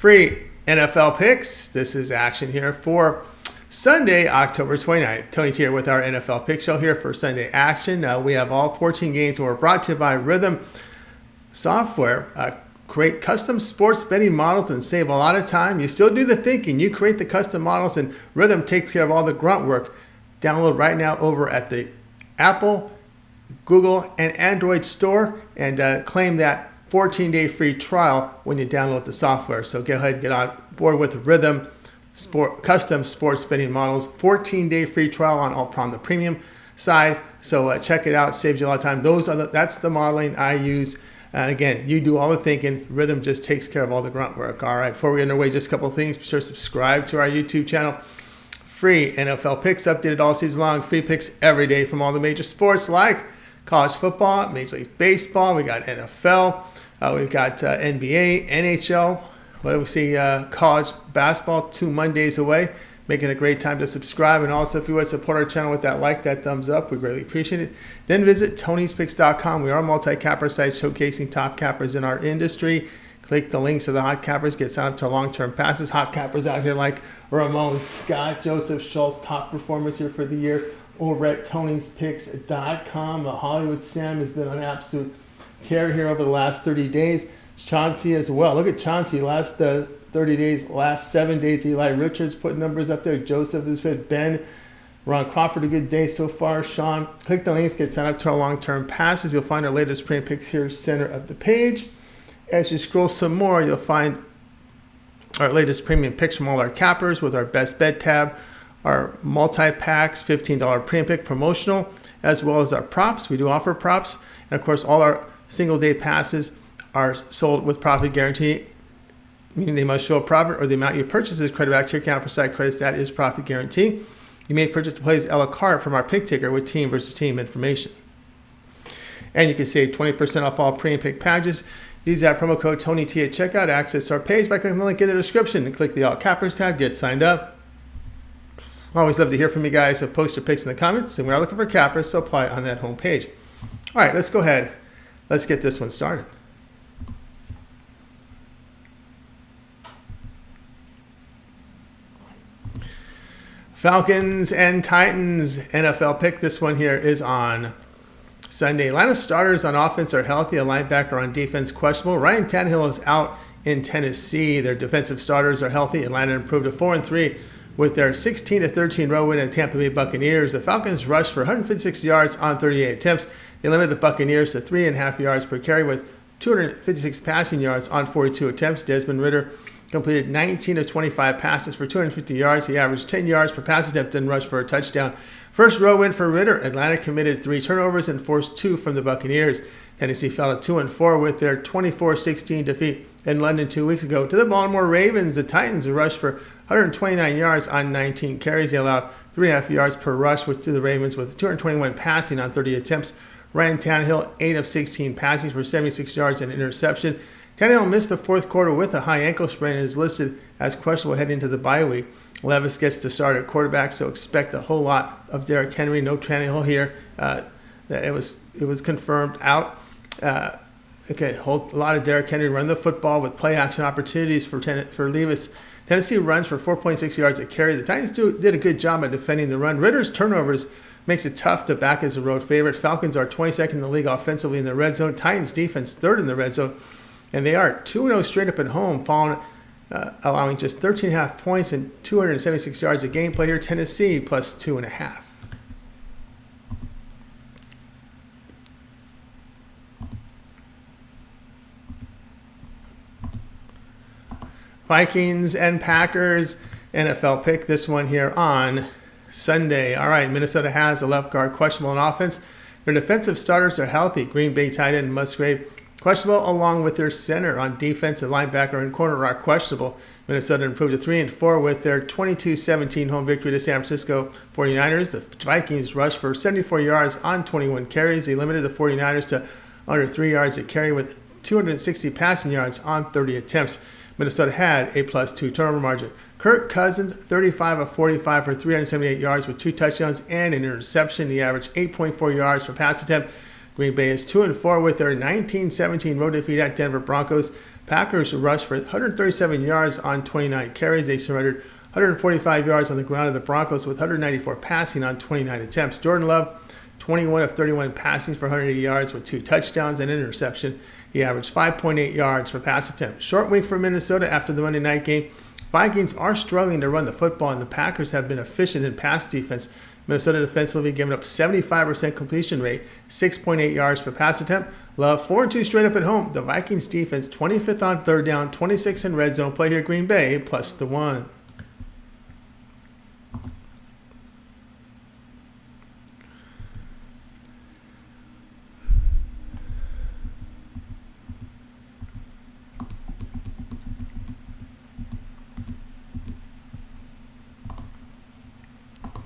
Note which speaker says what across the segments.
Speaker 1: free NFL picks. This is action here for Sunday, October 29th. Tony T here with our NFL Pick Show here for Sunday action. We have all 14 games and we're brought to you by Rhythm Software. Create custom sports betting models and save a lot of time. You still do the thinking. You create the custom models and Rhythm takes care of all the grunt work. Download right now over at the Apple, Google, and Android store and claim that 14-day free trial when you download the software. So go ahead and get on board with Rhythm custom sports betting models. 14-day free trial on the premium side. So check it out. Saves you a lot of time. That's the modeling I use. And again, you do all the thinking. Rhythm just takes care of all the grunt work. All right, before we get underway, just a couple of things. Be sure to subscribe to our YouTube channel. Free NFL picks updated all season long. Free picks every day from all the major sports like college football, Major League Baseball. We got NFL. We've got NBA, NHL. What do we see? College basketball 2 Mondays away. Making a great time to subscribe. And also, if you would support our channel with that thumbs up, we greatly appreciate it. Then visit Tony'sPicks.com. We are a multi-capper site showcasing top cappers in our industry. Click the links to the hot cappers. Get signed up to our long-term passes. Hot cappers out here like Ramon Scott, Joseph Schultz, top performers here for the year over at Tony'sPicks.com. Hollywood Sam has been on absolute tear here over the last 30 days. Chauncey as well. Look at Chauncey. Last 30 days, last 7 days. Eli Richards put numbers up there. Joseph is with Ben. Ron Crawford, a good day so far. Sean, click the links. Get signed up to our long-term passes. You'll find our latest premium picks here, center of the page. As you scroll some more, you'll find our latest premium picks from all our cappers with our best bet tab, our multi-packs, $15 premium pick promotional, as well as our props. We do offer props. And of course, all our single-day passes are sold with profit guarantee, meaning they must show a profit or the amount you purchase is credited back to your account for site credits. That is profit guarantee. You may purchase the plays a la carte from our pick ticker with team versus team information. And you can save 20% off all premium pick packages. Use that promo code TonyT at checkout. Access our page by clicking the link in the description and click the All Cappers tab. Get signed up. Always love to hear from you guys. So post your picks in the comments. And we are looking for cappers, so apply on that home page. All right, let's go ahead. Let's get this one started. Falcons and Titans NFL pick. This one here is on Sunday. Atlanta starters on offense are healthy. A linebacker on defense questionable. Ryan Tannehill is out in Tennessee. Their defensive starters are healthy. Atlanta improved to 4-3 with their 16-13 road win at Tampa Bay Buccaneers. The Falcons rushed for 156 yards on 38 attempts. They limited the Buccaneers to 3.5 yards per carry with 256 passing yards on 42 attempts. Desmond Ridder completed 19 of 25 passes for 250 yards. He averaged 10 yards per pass attempt and rushed for a touchdown. First road win for Ridder. Atlanta committed 3 turnovers and forced 2 from the Buccaneers. Tennessee fell at 2-4 with their 24-16 defeat in London 2 weeks ago. To the Baltimore Ravens, the Titans rushed for 129 yards on 19 carries. They allowed 3.5 yards per rush to the Ravens with 221 passing on 30 attempts. Ryan Tannehill, 8 of 16 passing for 76 yards and an interception. Tannehill missed the fourth quarter with a high ankle sprain and is listed as questionable heading into the bye week. Levis gets to start at quarterback, so expect a whole lot of Derrick Henry. No Tannehill here. It was confirmed out. A lot of Derrick Henry run the football with play action opportunities for Levis. Tennessee runs for 4.6 yards a carry. The Titans did a good job at defending the run. Ritter's turnovers makes it tough to back as a road favorite. Falcons are 22nd in the league offensively in the red zone. Titans defense 3rd in the red zone. And they are 2-0 straight up at home, allowing just 13.5 points and 276 yards of gameplay here. Tennessee plus 2.5. Vikings and Packers NFL pick. This one here on Sunday. All right, Minnesota has a left guard questionable on offense. Their defensive starters are healthy. Green Bay tight end Musgrave questionable, along with their center on defensive linebacker and corner are questionable. Minnesota improved to 3-4 with their 22-17 home victory to San Francisco 49ers. The Vikings rushed for 74 yards on 21 carries. They limited the 49ers to under 3 yards a carry with 260 passing yards on 30 attempts. Minnesota had a +2 turnover margin. Kirk Cousins, 35 of 45 for 378 yards with 2 touchdowns and an interception. He averaged 8.4 yards per pass attempt. Green Bay is 2-4 with their 19-17 road defeat at Denver Broncos. Packers rushed for 137 yards on 29 carries. They surrendered 145 yards on the ground of the Broncos with 194 passing on 29 attempts. Jordan Love, 21 of 31 passing for 180 yards with 2 touchdowns and an interception. He averaged 5.8 yards per pass attempt. Short week for Minnesota after the Monday night game. Vikings are struggling to run the football, and the Packers have been efficient in pass defense. Minnesota defensively giving up 75% completion rate, 6.8 yards per pass attempt. Love 4-2 straight up at home. The Vikings defense 25th on third down, 26 in red zone. Play here Green Bay plus the 1.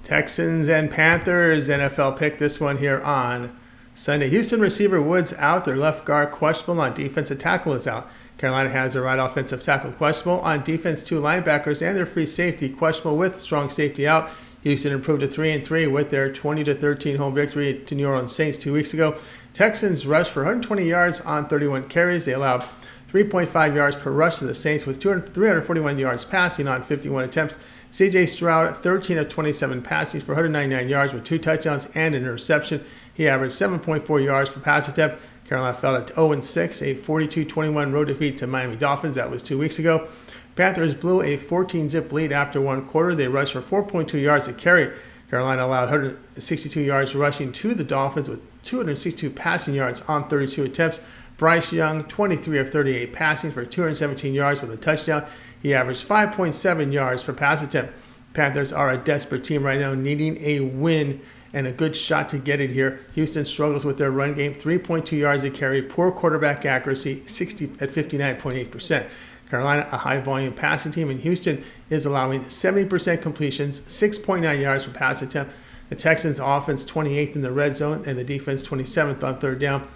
Speaker 1: Texans and Panthers, NFL pick this one here on Sunday. Houston receiver Woods out. Their left guard questionable. On defensive tackle is out. Carolina has their right offensive tackle questionable. On defense, 2 linebackers and their free safety questionable with strong safety out. Houston improved to 3-3 with their 20-13 home victory to New Orleans Saints 2 weeks ago. Texans rushed for 120 yards on 31 carries. They allowed 3.5 yards per rush to the Saints with 341 yards passing on 51 attempts. C.J. Stroud, 13 of 27 passing for 199 yards with 2 touchdowns and an interception. He averaged 7.4 yards per pass attempt. Carolina fell at 0-6, a 42-21 road defeat to Miami Dolphins. That was 2 weeks ago. Panthers blew a 14-zip lead after 1 quarter. They rushed for 4.2 yards a carry. Carolina allowed 162 yards rushing to the Dolphins with 262 passing yards on 32 attempts. Bryce Young, 23 of 38 passing for 217 yards with a touchdown. He averaged 5.7 yards per pass attempt. Panthers are a desperate team right now, needing a win and a good shot to get it here. Houston struggles with their run game, 3.2 yards a carry, poor quarterback accuracy, 59.8%. Carolina, a high-volume passing team, and Houston is allowing 70% completions, 6.9 yards per pass attempt. The Texans' offense 28th in the red zone, and the defense 27th on third down.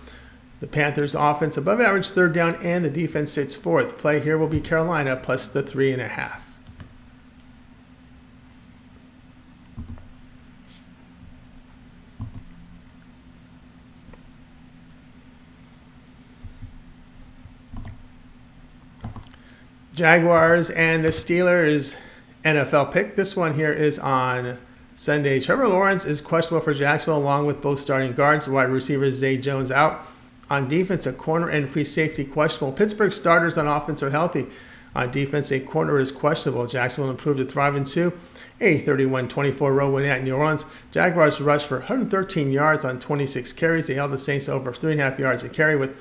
Speaker 1: The Panthers' offense above average third down, and the defense sits 4th. Play here will be Carolina plus the 3.5. Jaguars and the Steelers NFL pick. This one here is on Sunday. Trevor Lawrence is questionable for Jacksonville along with both starting guards. Wide receiver Zay Jones out. On defense, a corner and free safety questionable. Pittsburgh starters on offense are healthy. On defense, a corner is questionable. Jacksonville improved to 3-2. A 31-24 road win at New Orleans. Jaguars rushed for 113 yards on 26 carries. They held the Saints over 3.5 yards a carry with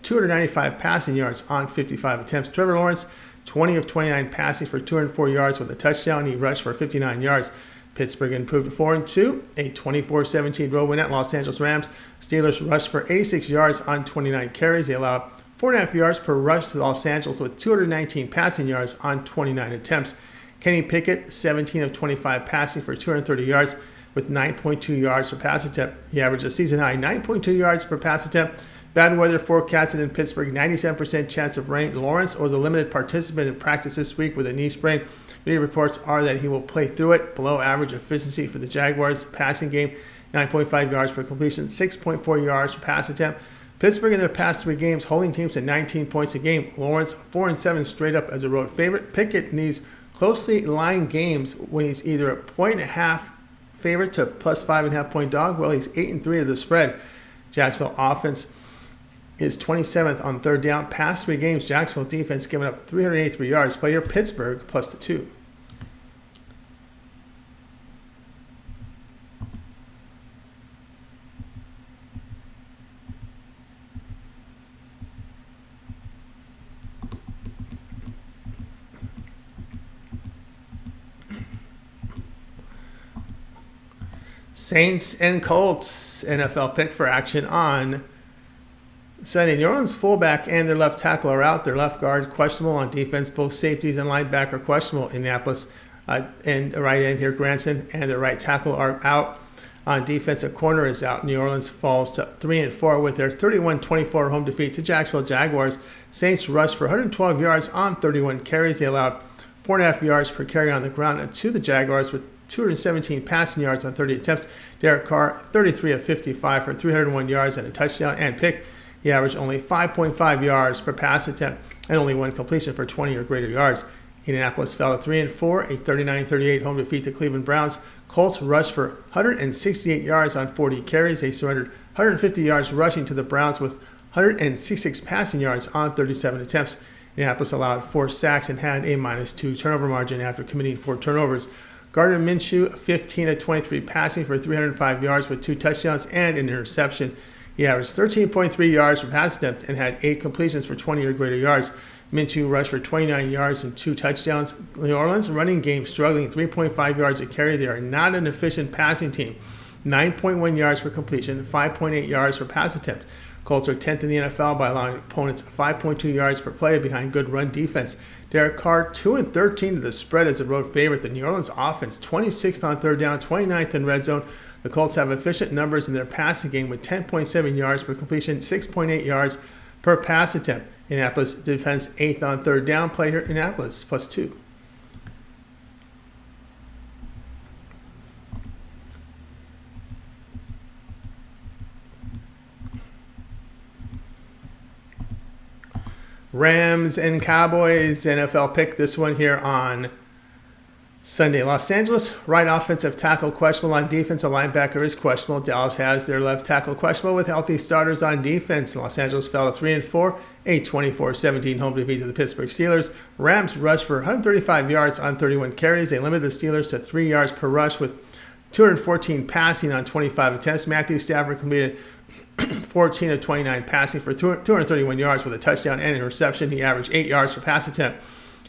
Speaker 1: 295 passing yards on 55 attempts. Trevor Lawrence, 20 of 29 passing for 204 yards with a touchdown. He rushed for 59 yards. Pittsburgh improved to 4-2, a 24-17 road win at Los Angeles Rams. Steelers rushed for 86 yards on 29 carries. They allowed 4.5 yards per rush to Los Angeles with 219 passing yards on 29 attempts. Kenny Pickett, 17 of 25 passing for 230 yards with 9.2 yards per pass attempt. He averaged a season-high 9.2 yards per pass attempt. Bad weather forecasted in Pittsburgh, 97% chance of rain. Lawrence was a limited participant in practice this week with a knee sprain. Media reports are that he will play through it. Below average efficiency for the Jaguars passing game, 9.5 yards per completion, 6.4 yards per pass attempt. Pittsburgh in their past 3 games holding teams to 19 points a game. Lawrence 4-7 straight up as a road favorite. Pickett in these closely lined games when he's either a 1.5 favorite to plus 5.5 point dog. Well, he's 8-3 of the spread. Jacksonville offense is 27th on third down. Past 3 games, Jacksonville defense giving up 383 yards. Play your Pittsburgh plus the 2. Saints and Colts NFL pick for action on Sunday. New Orleans fullback and their left tackle are out. Their left guard questionable. On defense, both safeties and linebacker questionable. Indianapolis and the right end here, Granson, and their right tackle are out. On defense, a corner is out. New Orleans falls to 3-4 with their 31-24 home defeat to Jacksonville Jaguars. Saints rushed for 112 yards on 31 carries. They allowed 4.5 yards per carry on the ground to the Jaguars with 217 passing yards on 30 attempts. Derek Carr, 33 of 55 for 301 yards and a touchdown and pick. He averaged only 5.5 yards per pass attempt and only one completion for 20 or greater yards. Indianapolis fell to 3-4, a 39-38 home defeat to Cleveland Browns. Colts rushed for 168 yards on 40 carries. They surrendered 150 yards rushing to the Browns with 166 passing yards on 37 attempts. Indianapolis allowed 4 sacks and had a -2 turnover margin after committing 4 turnovers. Gardner Minshew, 15 of 23 passing for 305 yards with 2 touchdowns and an interception. He averaged 13.3 yards per pass attempt and had 8 completions for 20 or greater yards. Minshew rushed for 29 yards and 2 touchdowns. New Orleans running game struggling 3.5 yards a carry. They are not an efficient passing team. 9.1 yards per completion, 5.8 yards per pass attempt. Colts are 10th in the NFL by allowing opponents 5.2 yards per play behind good run defense. Derek Carr, 2-13 to the spread as a road favorite. The New Orleans offense, 26th on third down, 29th in red zone. The Colts have efficient numbers in their passing game with 10.7 yards per completion, 6.8 yards per pass attempt. Indianapolis defense 8th on third down. Play here, Indianapolis, +2. Rams and Cowboys, NFL pick this one here on Sunday. Los Angeles, right offensive tackle questionable on defense. A linebacker is questionable. Dallas has their left tackle questionable with healthy starters on defense. Los Angeles fell to 3-4, a 24-17 home defeat to the Pittsburgh Steelers. Rams rushed for 135 yards on 31 carries. They limited the Steelers to 3 yards per rush with 214 passing on 25 attempts. Matthew Stafford completed 14 of 29 passing for 231 yards with a touchdown and interception. He averaged 8 yards per pass attempt.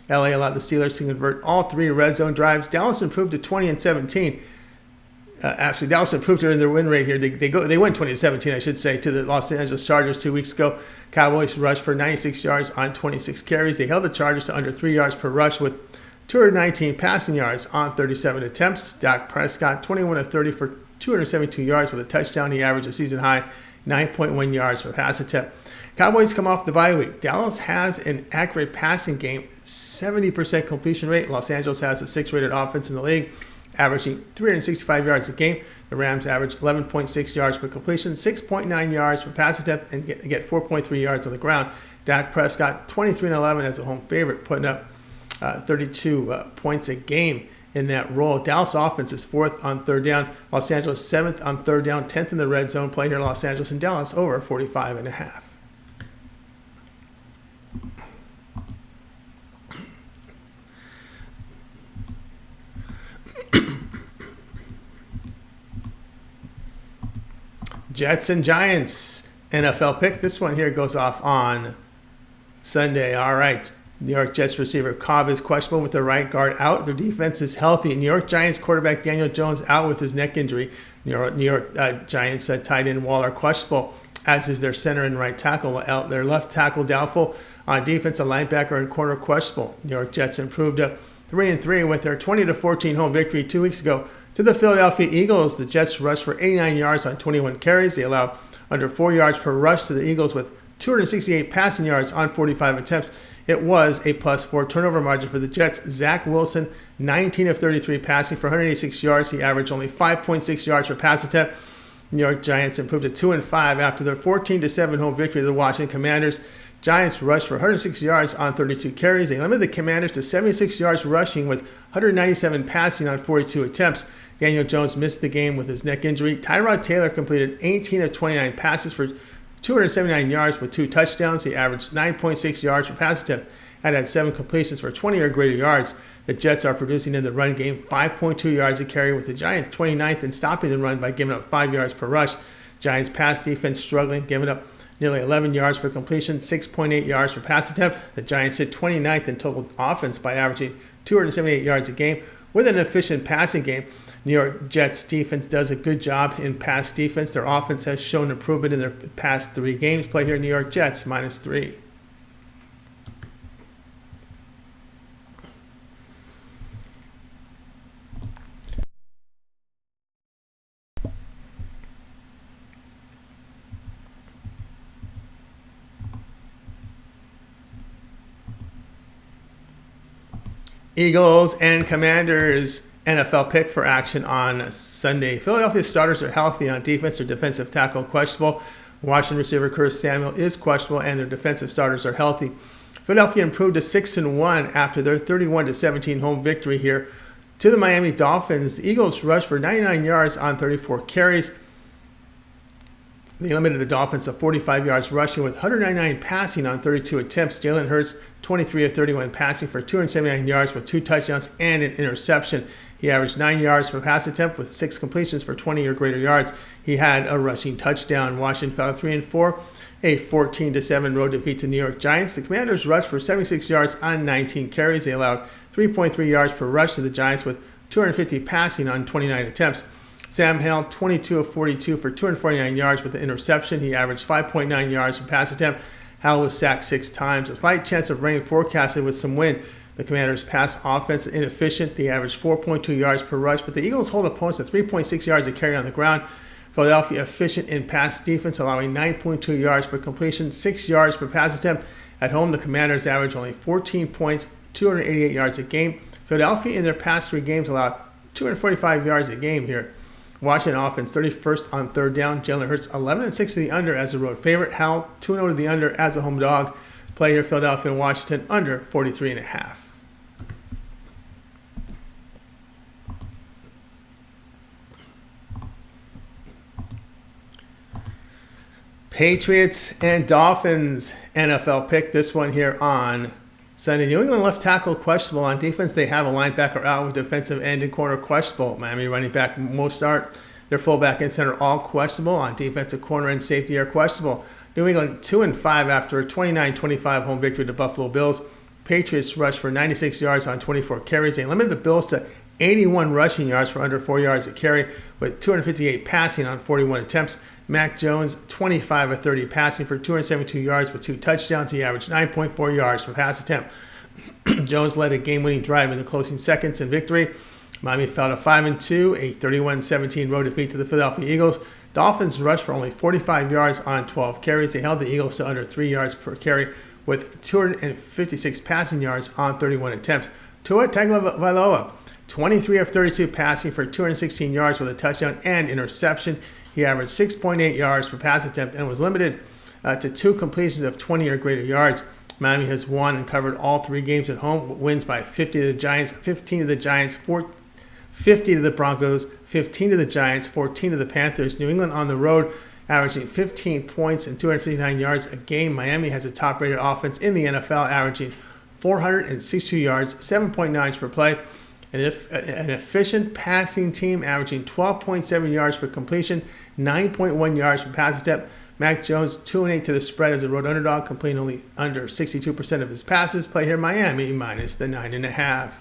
Speaker 1: LA allowed the Steelers to convert all 3 red zone drives. Dallas improved to 20-17. Actually, Dallas improved in their win rate here. They went 20-17, I should say, to the Los Angeles Chargers 2 weeks ago. Cowboys rushed for 96 yards on 26 carries. They held the Chargers to under 3 yards per rush with 219 passing yards on 37 attempts. Dak Prescott, 21 of 30 for 272 yards with a touchdown. He averaged a season high 9.1 yards per pass attempt. Cowboys come off the bye week. Dallas has an accurate passing game, 70% completion rate. Los Angeles has the 6th rated offense in the league, averaging 365 yards a game. The Rams average 11.6 yards per completion, 6.9 yards per pass attempt, and get 4.3 yards on the ground. Dak Prescott, 23-11 as a home favorite, putting up 32 points a game in that role. Dallas offense is 4th on third down. Los Angeles 7th on third down, 10th in the red zone. Play here, Los Angeles and Dallas over 45.5. Jets and Giants, NFL pick. This one here goes off on Sunday. All right. New York Jets receiver Cobb is questionable with their right guard out. Their defense is healthy. New York Giants quarterback Daniel Jones out with his neck injury. New York Giants tight end Waller questionable, as is their center and right tackle. Their left tackle doubtful. On defense, a linebacker and corner questionable. New York Jets improved up 3-3 with their 20-14 home victory 2 weeks ago to the Philadelphia Eagles. The Jets rushed for 89 yards on 21 carries. They allowed under 4 yards per rush to the Eagles with 268 passing yards on 45 attempts. It was a +4 turnover margin for the Jets. Zach Wilson, 19 of 33 passing for 186 yards. He averaged only 5.6 yards per pass attempt. New York Giants improved to 2-5 after their 14-7 home victory of the Washington Commanders. Giants rushed for 106 yards on 32 carries. They limited the Commanders to 76 yards rushing with 197 passing on 42 attempts. Daniel Jones missed the game with his neck injury. Tyrod Taylor completed 18 of 29 passes for 279 yards with 2 touchdowns. He averaged 9.6 yards per pass attempt and had 7 completions for 20 or greater yards. The Jets are producing in the run game 5.2 yards a carry, with the Giants 29th in stopping the run by giving up 5 yards per rush. Giants pass defense struggling, giving up nearly 11 yards per completion, 6.8 yards per pass attempt. The Giants hit 29th in total offense by averaging 278 yards a game. With an efficient passing game, New York Jets defense does a good job in pass defense. Their offense has shown improvement in their past 3 games. Play here, New York Jets, -3. Eagles and Commanders, NFL pick for action on Sunday. Philadelphia starters are healthy on defense. Their defensive tackle questionable. Washington receiver Curtis Samuel is questionable, and their defensive starters are healthy. Philadelphia improved to 6-1 after their 31-17 home victory here to the Miami Dolphins. The Eagles rushed for 99 yards on 34 carries. They limited the Dolphins to 45 yards rushing with 199 passing on 32 attempts. Jalen Hurts, 23 of 31 passing for 279 yards with 2 touchdowns and an interception. He averaged 9 yards per pass attempt with 6 completions for 20 or greater yards. He had a rushing touchdown. Washington fell 3-4, a 14-7 road defeat to New York Giants. The Commanders rushed for 76 yards on 19 carries. They allowed 3.3 yards per rush to the Giants with 250 passing on 29 attempts. Sam Hale, 22 of 42 for 249 yards with the interception. He averaged 5.9 yards per pass attempt. Hale was sacked 6 times. A slight chance of rain forecasted with some wind. The Commanders' pass offense is inefficient. They averaged 4.2 yards per rush, but the Eagles hold opponents to 3.6 yards a carry on the ground. Philadelphia efficient in pass defense, allowing 9.2 yards per completion, 6 yards per pass attempt. At home, the Commanders average only 14 points, 288 yards a game. Philadelphia in their past 3 games allowed 245 yards a game here. Washington offense 31st on third down. Jalen Hurts 11-6 to the under as a road favorite. Howell 2-0 to the under as a home dog. Play here Philadelphia and Washington under 43.5. Patriots and Dolphins NFL pick. This one here on Sunday. New England left tackle questionable. On defense, they have a linebacker out with defensive end and corner questionable. Miami running back Mostert, their fullback and center all questionable. On defensive corner and safety are questionable. New England 2-5 after a 29-25 home victory to Buffalo Bills. Patriots rushed for 96 yards on 24 carries. They limited the Bills to 81 rushing yards for under 4 yards a carry with 258 passing on 41 attempts. Mac Jones, 25 of 30 passing for 272 yards with 2 touchdowns. He averaged 9.4 yards per pass attempt. Jones led a game-winning drive in the closing seconds in victory. Miami fell to 5-2, a 31-17 road defeat to the Philadelphia Eagles. Dolphins rushed for only 45 yards on 12 carries. They held the Eagles to under 3 yards per carry with 256 passing yards on 31 attempts. Tua Tagovailoa, 23 of 32 passing for 216 yards with a touchdown and interception. He averaged 6.8 yards per pass attempt and was limited to 2 completions of 20 or greater yards. Miami has won and covered all 3 games at home. Wins by 50 to the Giants, 15 to the Giants, 50 to the Broncos, 15 to the Giants, 14 to the Panthers. New England on the road, averaging 15 points and 259 yards a game. Miami has a top-rated offense in the NFL, averaging 462 yards, 7.9 per play. An efficient passing team, averaging 12.7 yards per completion, 9.1 yards per pass attempt. Mac Jones 2-8 to the spread as a road underdog, completing only under 62% of his passes. Play here Miami minus the 9.5.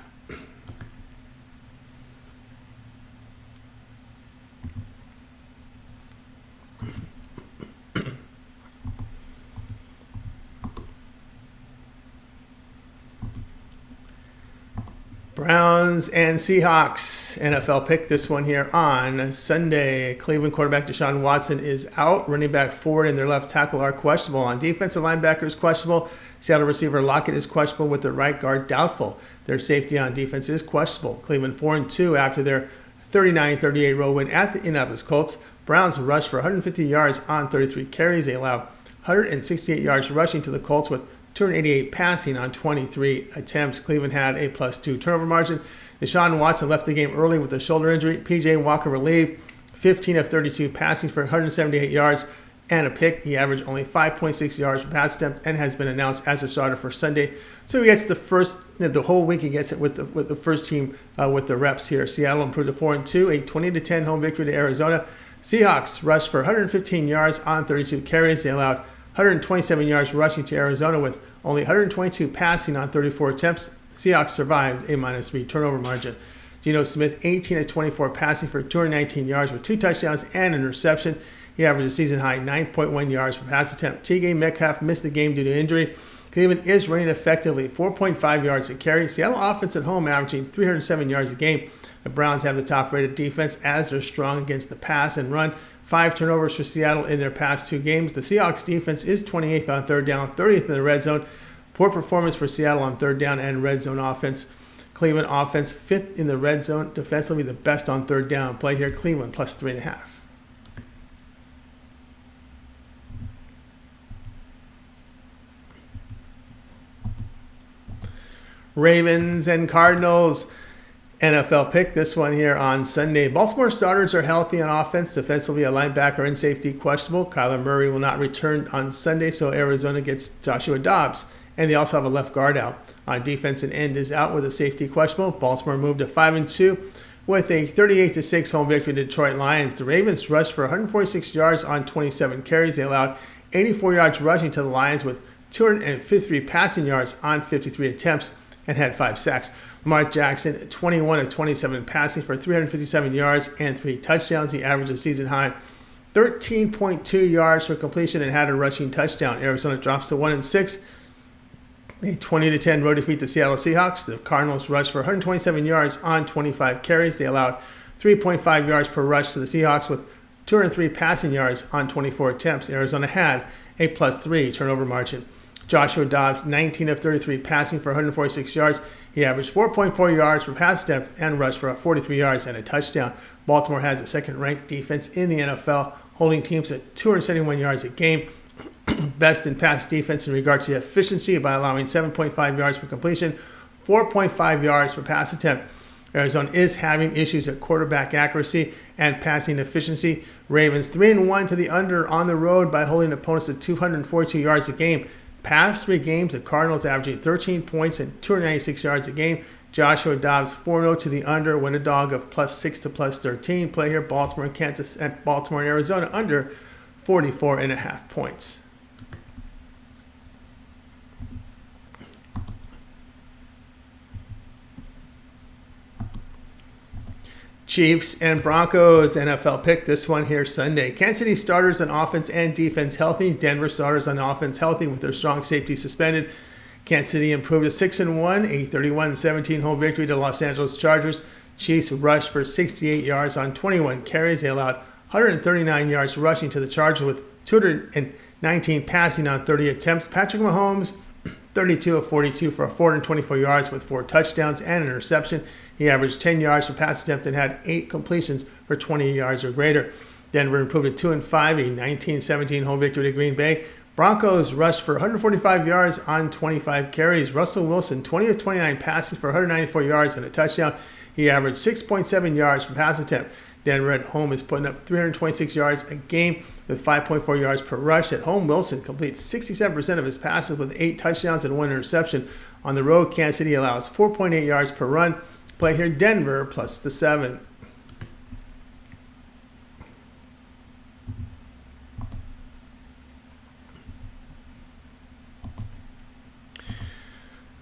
Speaker 1: Browns and Seahawks NFL pick. This one here on Sunday. Cleveland quarterback Deshaun Watson is out. Running back Ford and their left tackle are questionable. On defensive linebacker is questionable. Seattle receiver Lockett is questionable with their right guard doubtful. Their safety on defense is questionable. Cleveland 4-2 after their 39-38 road win at the Indianapolis Colts. Browns rushed for 150 yards on 33 carries. They allowed 168 yards rushing to the Colts with 288 passing on 23 attempts. Cleveland had a +2 turnover margin. Deshaun Watson left the game early with a shoulder injury. P.J. Walker relieved, 15 of 32 passing for 178 yards and a pick. He averaged only 5.6 yards per pass attempt and has been announced as a starter for Sunday. So he gets the whole week he gets it with the first team with the reps here. Seattle improved to 4-2, a 20-10 home victory to Arizona. Seahawks rushed for 115 yards on 32 carries. They allowed 127 yards rushing to Arizona with only 122 passing on 34 attempts. Seahawks survived a -3 turnover margin. Geno Smith, 18 of 24 passing for 219 yards with 2 touchdowns and an interception. He averaged a season-high 9.1 yards per pass attempt. T.J. Metcalf missed the game due to injury. Cleveland is running effectively, 4.5 yards a carry. Seattle offense at home averaging 307 yards a game. The Browns have the top-rated defense as they're strong against the pass and run. 5 turnovers for Seattle in their past 2 games. The Seahawks defense is 28th on third down, 30th in the red zone. Poor performance for Seattle on third down and red zone offense. Cleveland offense 5th in the red zone, defensively the best on third down. Play here Cleveland plus 3.5. Ravens and Cardinals NFL pick. This one here on Sunday. Baltimore starters are healthy on offense. Defensively, a linebacker and safety questionable. Kyler Murray will not return on Sunday, so Arizona gets Joshua Dobbs. And they also have a left guard out. On defense, an end is out with a safety questionable. Baltimore moved to 5-2 with a 38-6 home victory to Detroit Lions. The Ravens rushed for 146 yards on 27 carries. They allowed 84 yards rushing to the Lions with 253 passing yards on 53 attempts and had 5 sacks. Lamar Jackson, 21 of 27 passing for 357 yards and 3 touchdowns. He averaged a season high 13.2 yards for completion and had a rushing touchdown. Arizona drops to 1-6. A 20-10 road defeat to Seattle Seahawks. The Cardinals rushed for 127 yards on 25 carries. They allowed 3.5 yards per rush to the Seahawks with 203 passing yards on 24 attempts. Arizona had a +3 turnover margin. Joshua Dobbs, 19 of 33 passing for 146 yards. He averaged 4.4 yards per pass attempt and rushed for 43 yards and a touchdown. Baltimore has the second-ranked defense in the NFL, holding teams at 271 yards a game. Best in pass defense in regard to efficiency by allowing 7.5 yards per completion, 4.5 yards per pass attempt. Arizona is having issues at quarterback accuracy and passing efficiency. Ravens 3-1 to the under on the road by holding opponents to 242 yards a game. Past 3 games, the Cardinals averaging 13 points and 296 yards a game. Joshua Dobbs 4-0 to the under, win a dog of +6 to +13. Play here Baltimore and Kansas and Baltimore and Arizona under 44.5 points. Chiefs and Broncos NFL pick. This one here Sunday. Kansas City starters on offense and defense healthy. Denver starters on offense healthy with their strong safety suspended. Kansas City improved to 6-1, a 31-17 home victory to Los Angeles Chargers. Chiefs rushed for 68 yards on 21 carries. They allowed 139 yards rushing to the Chargers with 219 passing on 30 attempts. Patrick Mahomes, 32 of 42 for 424 yards with 4 touchdowns and an interception. He averaged 10 yards per pass attempt and had 8 completions for 20 yards or greater. Denver improved to 2-5, a 19-17 home victory to Green Bay. Broncos rushed for 145 yards on 25 carries. Russell Wilson, 20 of 29 passing for 194 yards and a touchdown. He averaged 6.7 yards per pass attempt. Denver at home is putting up 326 yards a game with 5.4 yards per rush. At home, Wilson completes 67% of his passes with 8 touchdowns and 1 interception. On the road, Kansas City allows 4.8 yards per run. Play here Denver plus the 7.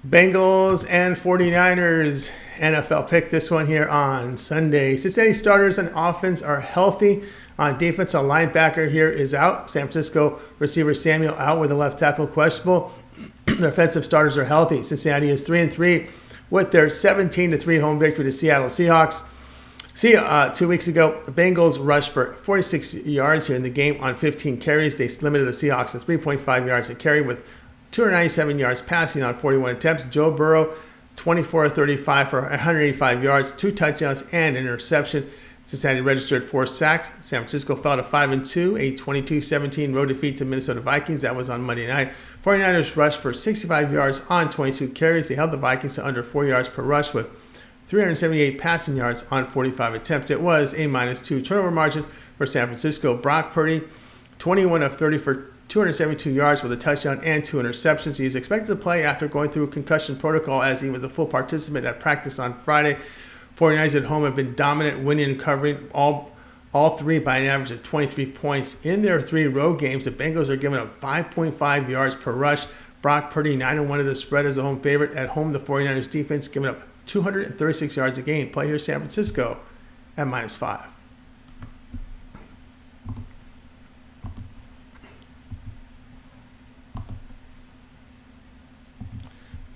Speaker 1: Bengals and 49ers NFL pick. This one here on Sunday. Cincinnati starters on offense are healthy. On defense, a linebacker here is out. San Francisco receiver Samuel out with a left tackle questionable. Their offensive starters are healthy. Cincinnati is 3-3 with their 17-3 home victory to Seattle Seahawks. 2 weeks ago, the Bengals rushed for 46 yards here in the game on 15 carries. They limited the Seahawks to 3.5 yards a carry with 297 yards passing on 41 attempts. Joe Burrow, 24 of 35 for 185 yards, 2 touchdowns, and an interception. Cincinnati registered 4 sacks. San Francisco fell to 5-2, a 22-17 road defeat to Minnesota Vikings. That was on Monday night. 49ers rushed for 65 yards on 22 carries. They held the Vikings to under 4 yards per rush with 378 passing yards on 45 attempts. It was a -2 turnover margin for San Francisco. Brock Purdy, 21 of 30 for 272 yards with a touchdown and 2 interceptions. He is expected to play after going through concussion protocol as he was a full participant at practice on Friday. 49ers at home have been dominant, winning and covering all 3 by an average of 23 points. In their 3 road games, the Bengals are giving up 5.5 yards per rush. Brock Purdy, 9-1 of the spread as a home favorite. At home, the 49ers defense giving up 236 yards a game. Play here San Francisco at -5.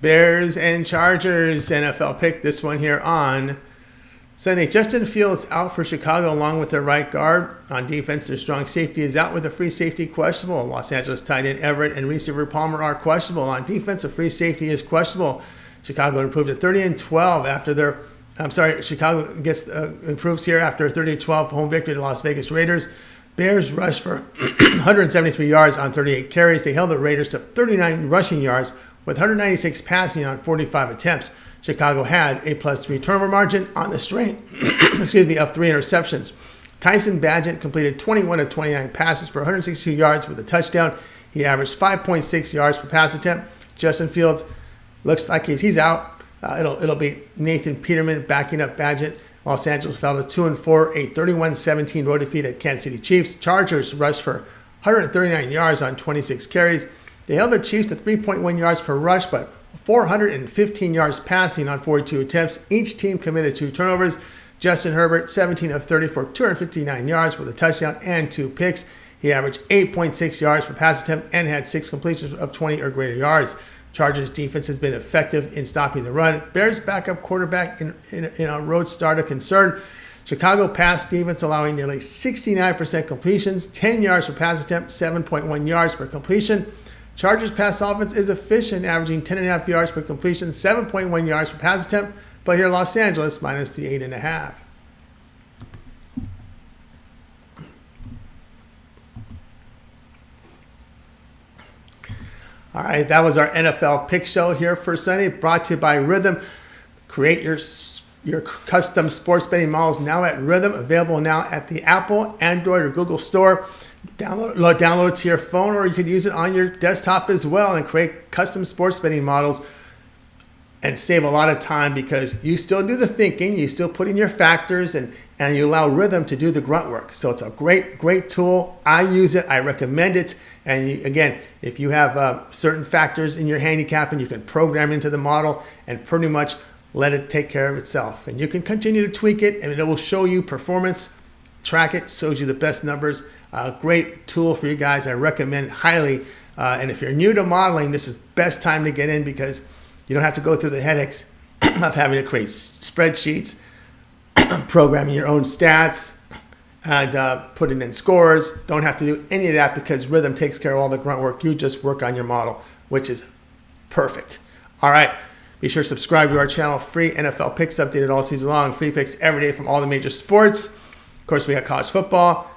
Speaker 1: Bears and Chargers NFL pick. This one here on Sunday. Justin Fields out for Chicago along with their right guard. On defense, their strong safety is out with a free safety questionable. Los Angeles tight end Everett and receiver Palmer are questionable. On defense, a free safety is questionable. Chicago improved to 30-12 after their. Chicago gets improves here after a 30-12 home victory to Las Vegas Raiders. Bears rushed for 173 yards on 38 carries. They held the Raiders to 39 rushing yards with 196 passing on 45 attempts. Chicago had a +3 turnover margin on the strength of 3 interceptions. Tyson Bagent completed 21 of 29 passes for 162 yards with a touchdown. He averaged 5.6 yards per pass attempt. Justin Fields looks like he's out. It'll be Nathan Peterman backing up Bagent. Los Angeles fell to 2-4, a 31-17 road defeat at Kansas City Chiefs. Chargers rushed for 139 yards on 26 carries. They held the Chiefs to 3.1 yards per rush, but 415 yards passing on 42 attempts. Each team committed 2 turnovers. Justin Herbert, 17 of 30 for 259 yards with a touchdown and 2 picks. He averaged 8.6 yards per pass attempt and had 6 completions of 20 or greater yards. Chargers defense has been effective in stopping the run. Bears backup quarterback in a road start of concern. Chicago pass defense allowing nearly 69% completions, 10 yards per pass attempt, 7.1 yards per completion. Chargers pass offense is efficient, averaging 10.5 yards per completion, 7.1 yards per pass attempt. But here Los Angeles minus the 8.5. All right, that was our NFL pick show here for Sunday, brought to you by Rhythm. Create your custom sports betting models now at Rhythm, available now at the Apple, Android, or Google Store. Download it to your phone, or you could use it on your desktop as well and create custom sports betting models and save a lot of time because you still do the thinking, you still put in your factors, and you allow Rhythm to do the grunt work. So it's a great tool. I use it. I recommend it. And again, if you have certain factors in your handicapping, you can program into the model and pretty much let it take care of itself. And you can continue to tweak it, and it will show you performance, track it, shows you the best numbers. Great tool for you guys. I recommend it highly. And if you're new to modeling, this is best time to get in because you don't have to go through the headaches of having to create spreadsheets, programming your own stats, and putting in scores. Don't have to do any of that because Rhythm takes care of all the grunt work. You just work on your model, which is perfect. All right. Be sure to subscribe to our channel. Free NFL picks updated all season long. Free picks every day from all the major sports. Of course, we got college football,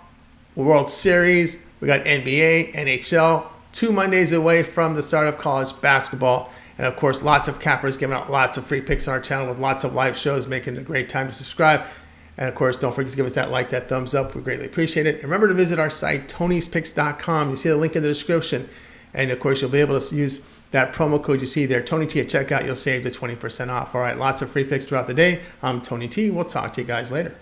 Speaker 1: World Series. We got NBA, NHL. 2 Mondays away from the start of college basketball. And of course, lots of cappers giving out lots of free picks on our channel with lots of live shows, making it a great time to subscribe. And of course, don't forget to give us that like, that thumbs up. We greatly appreciate it. And remember to visit our site, Tony'sPicks.com. You see the link in the description. And of course, you'll be able to use that promo code you see there, Tony T, at checkout. You'll save the 20% off. All right, lots of free picks throughout the day. I'm Tony T. We'll talk to you guys later.